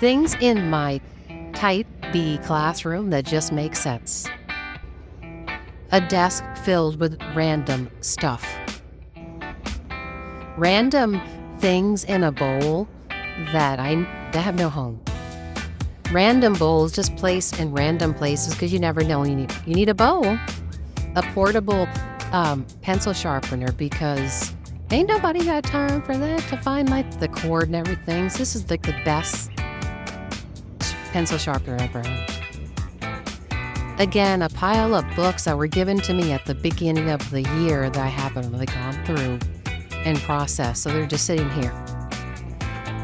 Things in my type B classroom that just make sense. A desk filled with random stuff. Random things in a bowl that have no home. Random bowls just placed in random places because you never know you need a bowl. A portable pencil sharpener because ain't nobody got time for that to find like the cord and everything. So this is like the best pencil sharpener ever had. Again, a pile of books that were given to me at the beginning of the year that I haven't really gone through and processed. So they're just sitting here.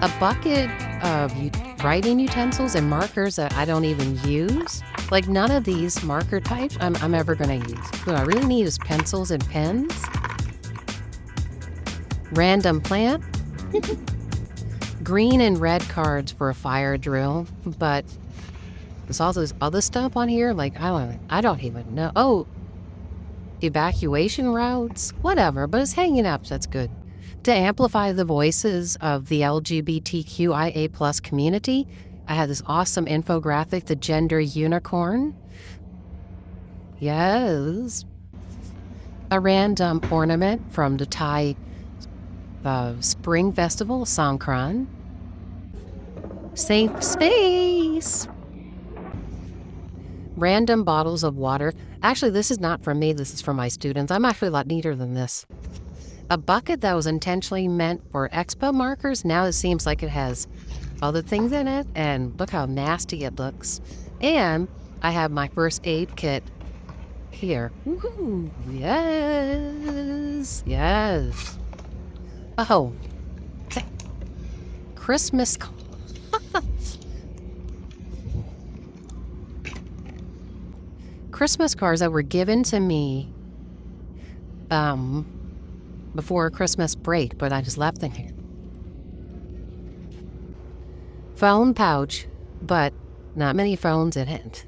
A bucket of writing utensils and markers that I don't even use. Like none of these marker types I'm ever going to use. What I really need is pencils and pens. Random plant. Green and red cards for a fire drill, but there's all this other stuff on here. Like I don't even know. Oh, evacuation routes, whatever. But it's hanging up. So that's good. To amplify the voices of the LGBTQIA+ community, I had this awesome infographic, the gender unicorn. Yes. A random ornament from the Thai Spring Festival, Songkran. Safe space. Random bottles of water. Actually, this is not from me. This is from my students. I'm actually a lot neater than this. A bucket that was intentionally meant for expo markers. Now it seems like it has other things in it. And look how nasty it looks. And I have my first aid kit here. Woohoo! Yes. Yes. Oh. Christmas. Christmas cards that were given to me before Christmas break, but I just left them here. Phone pouch, but not many phones in it.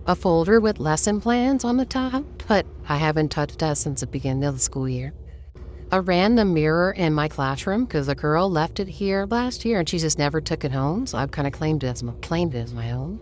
A folder with lesson plans on the top, but I haven't touched that since the beginning of the school year. A random mirror in my classroom because a girl left it here last year and she just never took it home, so I've kind of claimed it as my own.